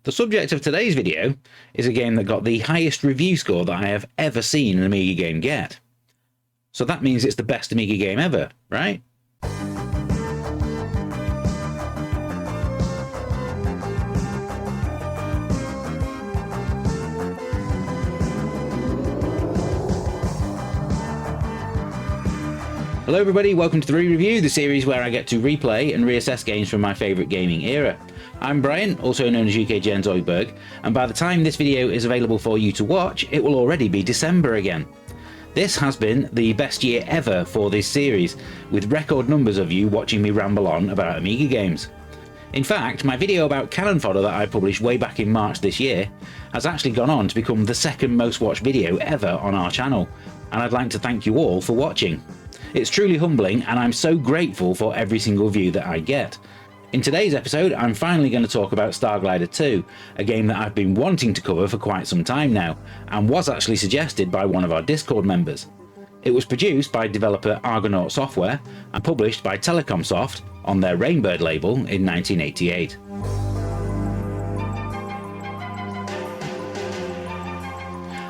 The subject of today's video is a game that got the highest review score that I have ever seen an Amiga game get. So that means it's the best Amiga game ever, right? Hello everybody, welcome to the Re-Review, the series where I get to replay and reassess games from my favourite gaming era. I'm Brian, also known as UK Gen Zoidberg, and by the time this video is available for you to watch, it will already be December again. This has been the best year ever for this series, with record numbers of you watching me ramble on about Amiga games. In fact, my video about cannon fodder that I published way back in March this year has actually gone on to become the second most watched video ever on our channel, and I'd like to thank you all for watching. It's truly humbling, and I'm so grateful for every single view that I get. In today's episode, I'm finally going to talk about Starglider 2, a game that I've been wanting to cover for quite some time now, and was actually suggested by one of our Discord members. It was produced by developer Argonaut Software and published by Telecomsoft on their Rainbird label in 1988.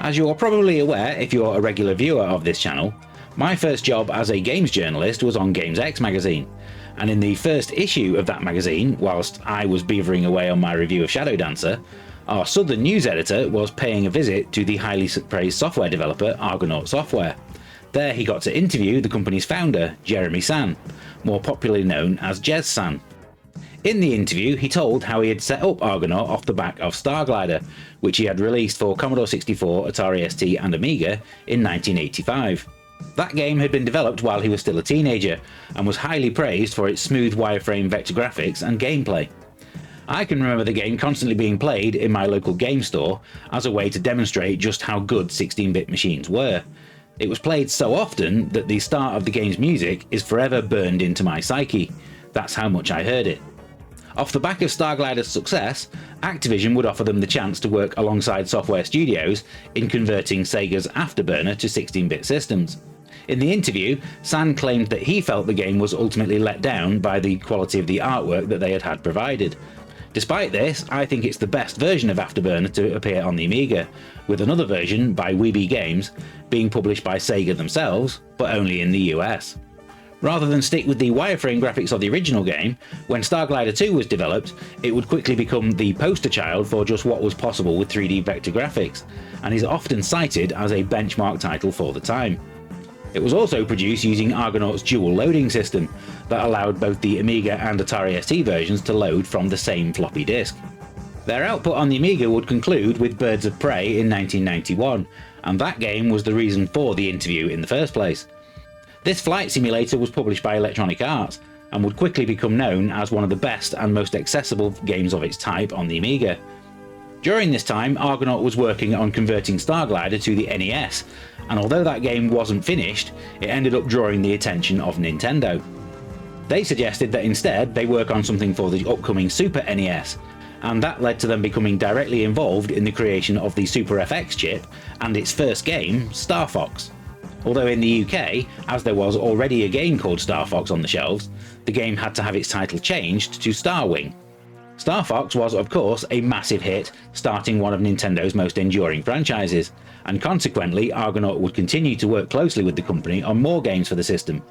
As you're probably aware if you're a regular viewer of this channel, my first job as a games journalist was on Games X magazine, and in the first issue of that magazine, whilst I was beavering away on my review of Shadow Dancer, our southern news editor was paying a visit to the highly praised software developer Argonaut Software. There he got to interview the company's founder, Jeremy San, more popularly known as Jez San. In the interview, he told how he had set up Argonaut off the back of Starglider, which he had released for Commodore 64, Atari ST and Amiga in 1985. That game had been developed while he was still a teenager, and was highly praised for its smooth wireframe vector graphics and gameplay. I can remember the game constantly being played in my local game store as a way to demonstrate just how good 16-bit machines were. It was played so often that the start of the game's music is forever burned into my psyche. That's how much I heard it. Off the back of Starglider's success, Activision would offer them the chance to work alongside software studios in converting Sega's Afterburner to 16-bit systems. In the interview, San claimed that he felt the game was ultimately let down by the quality of the artwork that they had provided. Despite this, I think it's the best version of Afterburner to appear on the Amiga, with another version by Weeby Games being published by Sega themselves, but only in the US. Rather than stick with the wireframe graphics of the original game, when Starglider 2 was developed, it would quickly become the poster child for just what was possible with 3D vector graphics, and is often cited as a benchmark title for the time. It was also produced using Argonaut's dual loading system that allowed both the Amiga and Atari ST versions to load from the same floppy disk. Their output on the Amiga would conclude with Birds of Prey in 1991, and that game was the reason for the interview in the first place. This flight simulator was published by Electronic Arts, and would quickly become known as one of the best and most accessible games of its type on the Amiga. During this time, Argonaut was working on converting Starglider to the NES, and although that game wasn't finished, it ended up drawing the attention of Nintendo. They suggested that instead they work on something for the upcoming Super NES, and that led to them becoming directly involved in the creation of the Super FX chip and its first game, Star Fox. Although in the UK, as there was already a game called Star Fox on the shelves, the game had to have its title changed to Star Wing. Star Fox was of course a massive hit, starting one of Nintendo's most enduring franchises, and consequently Argonaut would continue to work closely with the company on more games for the system.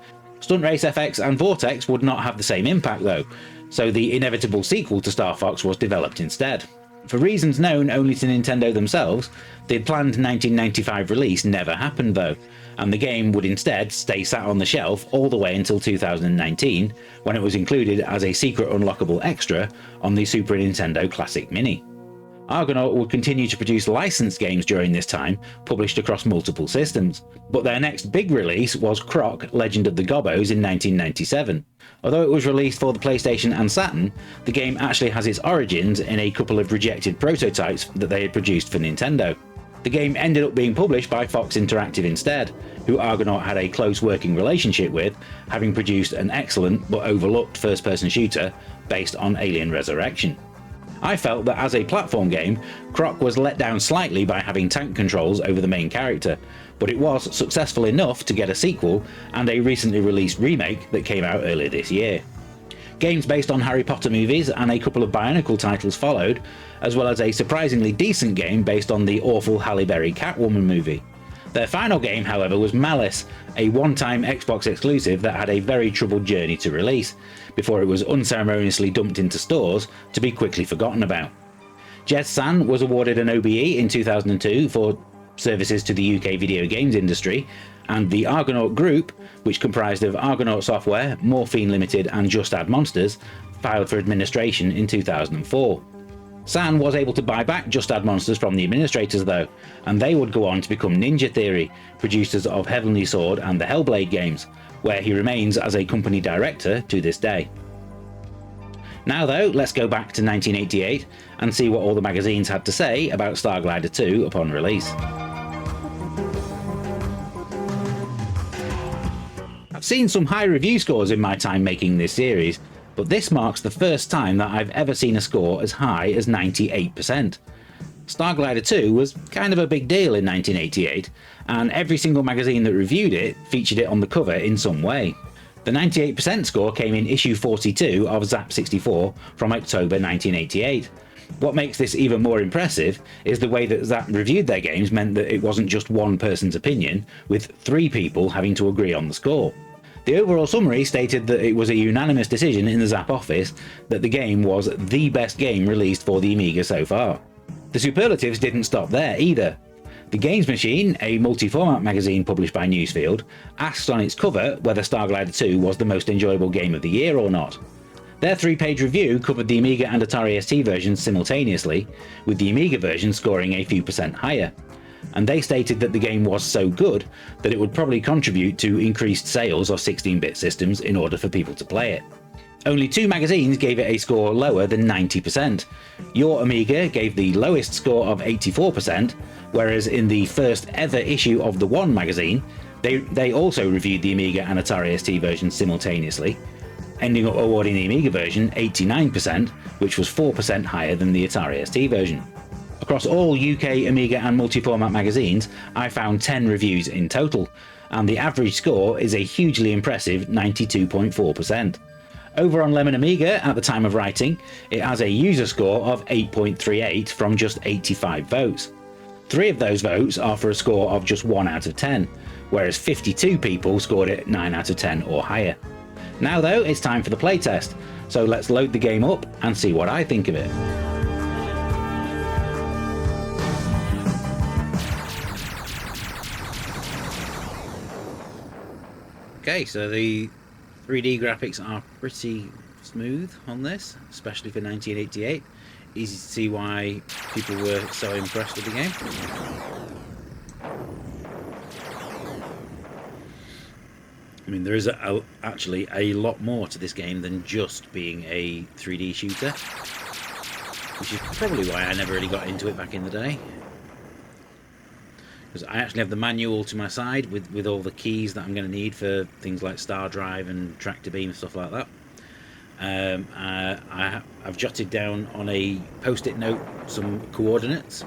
Stunt Race FX and Vortex would not have the same impact though, so the inevitable sequel to Star Fox was developed instead. For reasons known only to Nintendo themselves, the planned 1995 release never happened though, and the game would instead stay sat on the shelf all the way until 2019, when it was included as a secret unlockable extra on the Super Nintendo Classic Mini. Argonaut would continue to produce licensed games during this time, published across multiple systems, but their next big release was Croc Legend of the Gobbos in 1997. Although it was released for the PlayStation and Saturn, the game actually has its origins in a couple of rejected prototypes that they had produced for Nintendo. The game ended up being published by Fox Interactive instead, who Argonaut had a close working relationship with, having produced an excellent but overlooked first-person shooter based on Alien Resurrection. I felt that as a platform game, Croc was let down slightly by having tank controls over the main character, but it was successful enough to get a sequel and a recently released remake that came out earlier this year. Games based on Harry Potter movies and a couple of Bionicle titles followed, as well as a surprisingly decent game based on the awful Halle Berry Catwoman movie. Their final game, however, was Malice, a one-time Xbox exclusive that had a very troubled journey to release, before it was unceremoniously dumped into stores to be quickly forgotten about. Jez San was awarded an OBE in 2002 for services to the UK video games industry, and the Argonaut Group, which comprised of Argonaut Software, Morphine Limited and Just Add Monsters, filed for administration in 2004. San was able to buy back Just Add Monsters from the administrators though, and they would go on to become Ninja Theory, producers of Heavenly Sword and the Hellblade games, where he remains as a company director to this day. Now though, let's go back to 1988 and see what all the magazines had to say about Starglider 2 upon release. I've seen some high review scores in my time making this series, but this marks the first time that I've ever seen a score as high as 98%. Starglider 2 was kind of a big deal in 1988, and every single magazine that reviewed it featured it on the cover in some way. The 98% score came in issue 42 of Zap 64 from October 1988. What makes this even more impressive is the way that Zap reviewed their games meant that it wasn't just one person's opinion, with 3 people having to agree on the score. The overall summary stated that it was a unanimous decision in the Zap office that the game was the best game released for the Amiga so far. The superlatives didn't stop there either. The Games Machine, a multi-format magazine published by Newsfield, asked on its cover whether Starglider 2 was the most enjoyable game of the year or not. Their 3-page review covered the Amiga and Atari ST versions simultaneously, with the Amiga version scoring a few percent higher. And they stated that the game was so good that it would probably contribute to increased sales of 16-bit systems in order for people to play it. Only 2 magazines gave it a score lower than 90%. Your Amiga gave the lowest score of 84%, whereas in the first ever issue of the One magazine, they also reviewed the Amiga and Atari ST versions simultaneously, ending up awarding the Amiga version 89%, which was 4% higher than the Atari ST version. Across all UK Amiga and multi-format magazines, I found 10 reviews in total, and the average score is a hugely impressive 92.4%. Over on Lemon Amiga at the time of writing, it has a user score of 8.38 from just 85 votes. 3 of those votes are for a score of just 1 out of 10, whereas 52 people scored it 9 out of 10 or higher. Now though, it's time for the playtest, so let's load the game up and see what I think of it. Okay, so the 3D graphics are pretty smooth on this, especially for 1988. Easy to see why people were so impressed with the game. I mean, there is actually a lot more to this game than just being a 3D shooter, which is probably why I never really got into it back in the day. Because I actually have the manual to my side with all the keys that I'm going to need for things like Star Drive and Tractor Beam and stuff like that. I've jotted down on a post-it note some coordinates,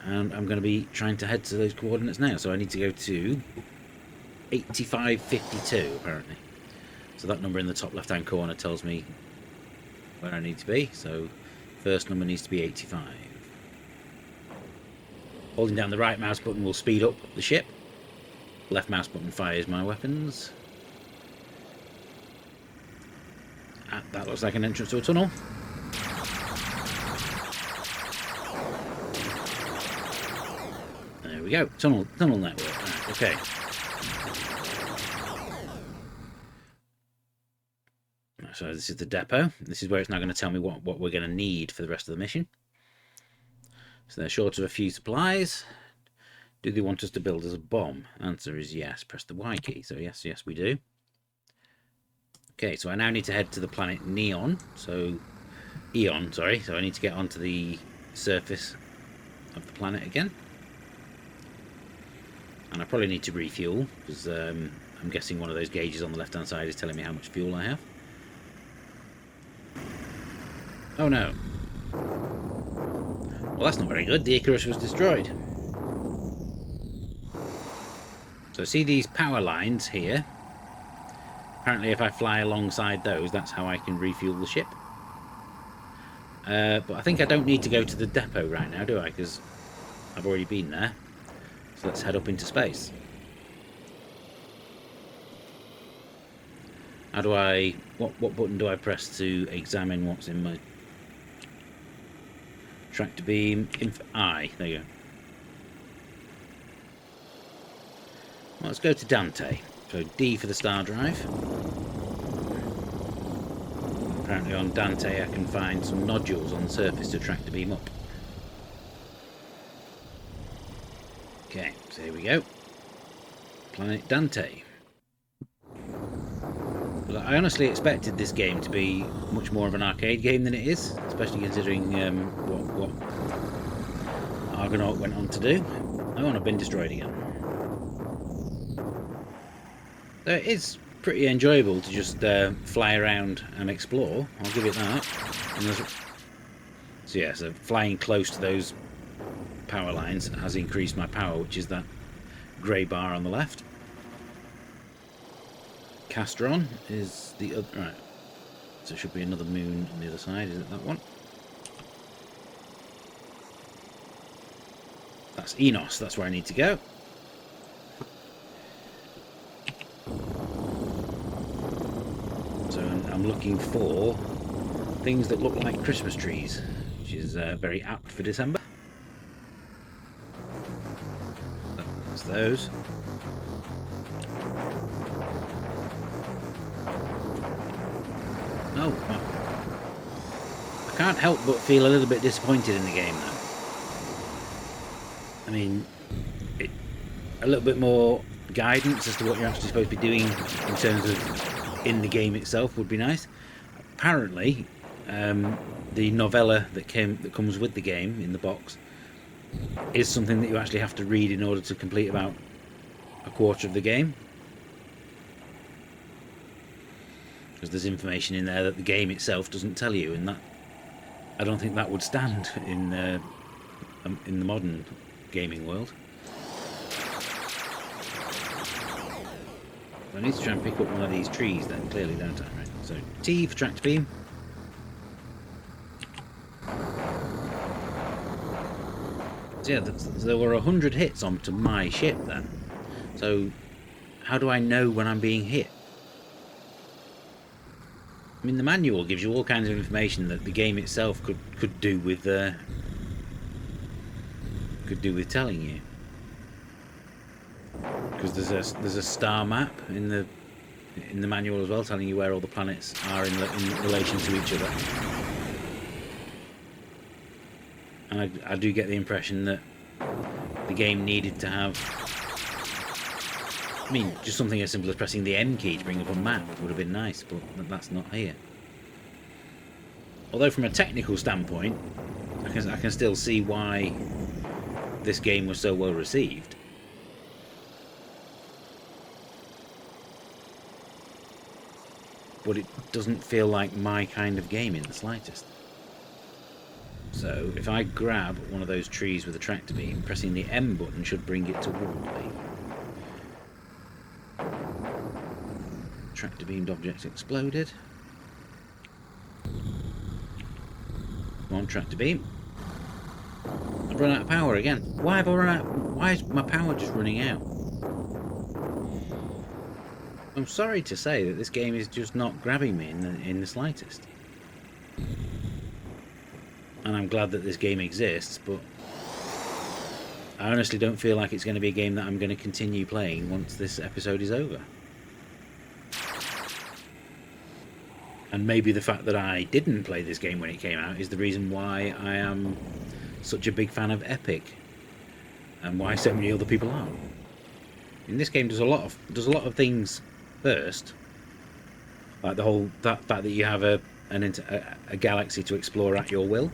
and I'm going to be trying to head to those coordinates now. So I need to go to 8552 apparently. So that number in the top left-hand corner tells me where I need to be. So first number needs to be 85. Holding down the right mouse button will speed up the ship. Left mouse button fires my weapons. That looks like an entrance to a tunnel. There we go. Tunnel network. Right, okay. So this is the depot. This is where it's now going to tell me what we're going to need for the rest of the mission. So they're short of a few supplies. Do they want us to build us a bomb? Answer is yes. Press the Y key. So yes, we do. Okay, so I now need to head to the planet Eon. So I need to get onto the surface of the planet again. And I probably need to refuel, because I'm guessing one of those gauges on the left-hand side is telling me how much fuel I have. Oh no. Well, that's not very good. The Icarus was destroyed. So see these power lines here? Apparently if I fly alongside those, that's how I can refuel the ship. But I think I don't need to go to the depot right now, do I? Because I've already been there. So let's head up into space. How do I... What button do I press to examine what's in my... Tractor beam... I. There you go. Well, let's go to Dante. So D for the star drive. Apparently on Dante I can find some nodules on the surface to tractor beam up. Okay, so here we go. Planet Dante. But I honestly expected this game to be much more of an arcade game than it is, especially considering what Argonaut went on to do. Oh, and I've been destroyed again. So it is pretty enjoyable to just fly around and explore. I'll give it that. So yeah, so flying close to those power lines has increased my power, which is that grey bar on the left. Castron is the other. Right. So it should be another moon on the other side. Is it that one? That's Enos. That's where I need to go. So I'm looking for things that look like Christmas trees, which is very apt for December. That's those. Oh, well, I can't help but feel a little bit disappointed in the game though. I mean, a little bit more guidance as to what you're actually supposed to be doing in terms of in the game itself would be nice. Apparently, the novella that comes with the game in the box is something that you actually have to read in order to complete about a quarter of the game. Because there's information in there that the game itself doesn't tell you, and that I don't think that would stand in the modern gaming world. I need to try and pick up one of these trees then, clearly, don't I? Right. So T for tractor beam. So yeah, there were 100 hits onto my ship then. So how do I know when I'm being hit? I mean, the manual gives you all kinds of information that the game itself could do with telling you. Because there's a star map in the manual as well, telling you where all the planets are in relation to each other. And I do get the impression that the game needed to have, I mean, just something as simple as pressing the M key to bring up a map would have been nice, but that's not here. Although from a technical standpoint, I can still see why this game was so well received. But it doesn't feel like my kind of game in the slightest. So if I grab one of those trees with a tractor beam, pressing the M button should bring it toward me. Tractor beamed objects exploded. Come on, tractor beam. I've run out of power again. Why have I run out? Why is my power just running out? I'm sorry to say that this game is just not grabbing me in the slightest. And I'm glad that this game exists, but I honestly don't feel like it's going to be a game that I'm going to continue playing once this episode is over. And maybe the fact that I didn't play this game when it came out is the reason why I am such a big fan of Epic, and why so many other people aren't. And this game does a lot of things first, like the whole fact that you have a galaxy to explore at your will.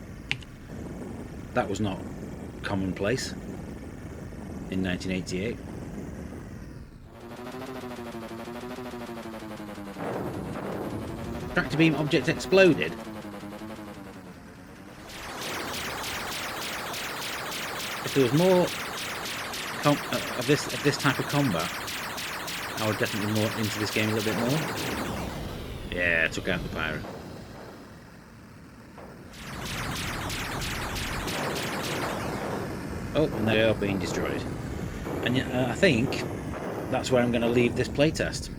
That was not commonplace in 1988. Tractor beam object exploded. If there was more of this type of combat, I was definitely more into this game a little bit more. Yeah, I took out the pirate. Oh, and they are being destroyed. And I think that's where I'm going to leave this playtest.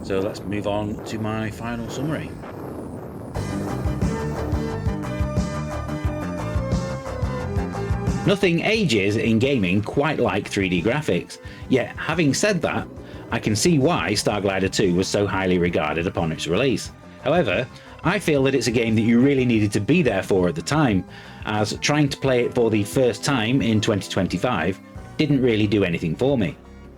So let's move on to my final summary. Nothing ages in gaming quite like 3D graphics, yet having said that, I can see why Starglider 2 was so highly regarded upon its release. However, I feel that it's a game that you really needed to be there for at the time, as trying to play it for the first time in 2025 didn't really do anything for me.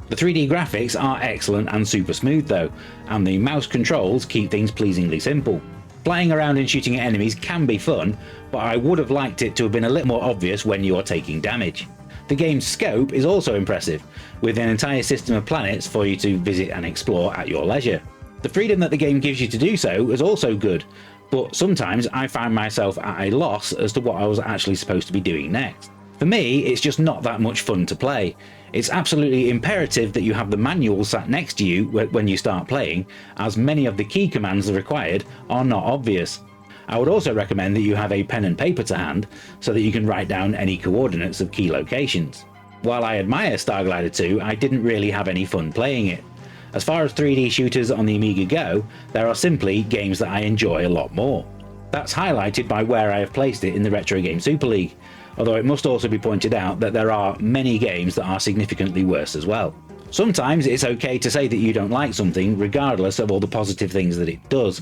The 3D graphics are excellent and super smooth though, and the mouse controls keep things pleasingly simple. Flying around and shooting at enemies can be fun, but I would have liked it to have been a little more obvious when you're taking damage. The game's scope is also impressive, with an entire system of planets for you to visit and explore at your leisure. The freedom that the game gives you to do so is also good, but sometimes I find myself at a loss as to what I was actually supposed to be doing next. For me, it's just not that much fun to play. It's absolutely imperative that you have the manual sat next to you when you start playing, as many of the key commands required are not obvious. I would also recommend that you have a pen and paper to hand so that you can write down any coordinates of key locations. While I admire Starglider 2, I didn't really have any fun playing it. As far as 3D shooters on the Amiga go, there are simply games that I enjoy a lot more. That's highlighted by where I have placed it in the Retro Game Super League, although it must also be pointed out that there are many games that are significantly worse as well. Sometimes it's okay to say that you don't like something regardless of all the positive things that it does.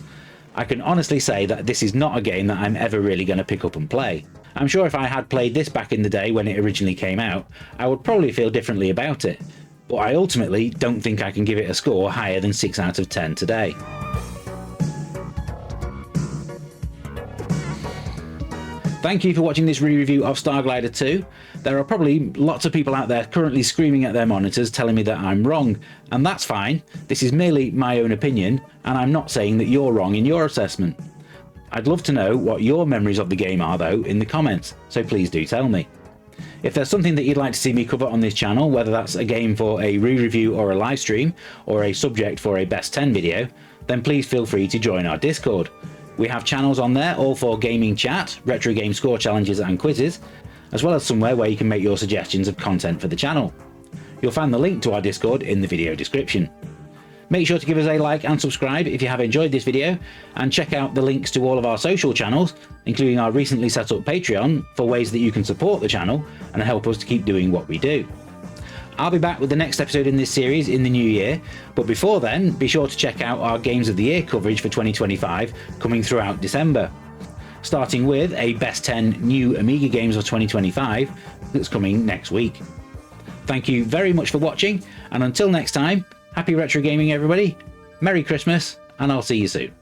I can honestly say that this is not a game that I'm ever really going to pick up and play. I'm sure if I had played this back in the day when it originally came out, I would probably feel differently about it, but I ultimately don't think I can give it a score higher than 6 out of 10 today. Thank you for watching this re-review of Starglider 2. There are probably lots of people out there currently screaming at their monitors telling me that I'm wrong, and that's fine. This is merely my own opinion, and I'm not saying that you're wrong in your assessment. I'd love to know what your memories of the game are though in the comments, so please do tell me. If there's something that you'd like to see me cover on this channel, whether that's a game for a re-review or a live stream, or a subject for a best 10 video, then please feel free to join our Discord. We have channels on there all for gaming chat, retro game score challenges and quizzes, as well as somewhere where you can make your suggestions of content for the channel. You'll find the link to our Discord in the video description. Make sure to give us a like and subscribe if you have enjoyed this video, and check out the links to all of our social channels, including our recently set up Patreon, for ways that you can support the channel and help us to keep doing what we do. I'll be back with the next episode in this series in the new year, but before then, be sure to check out our Games of the Year coverage for 2025 coming throughout December, starting with a Best 10 New Amiga Games of 2025 that's coming next week. Thank you very much for watching, and until next time, happy retro gaming everybody, Merry Christmas, and I'll see you soon.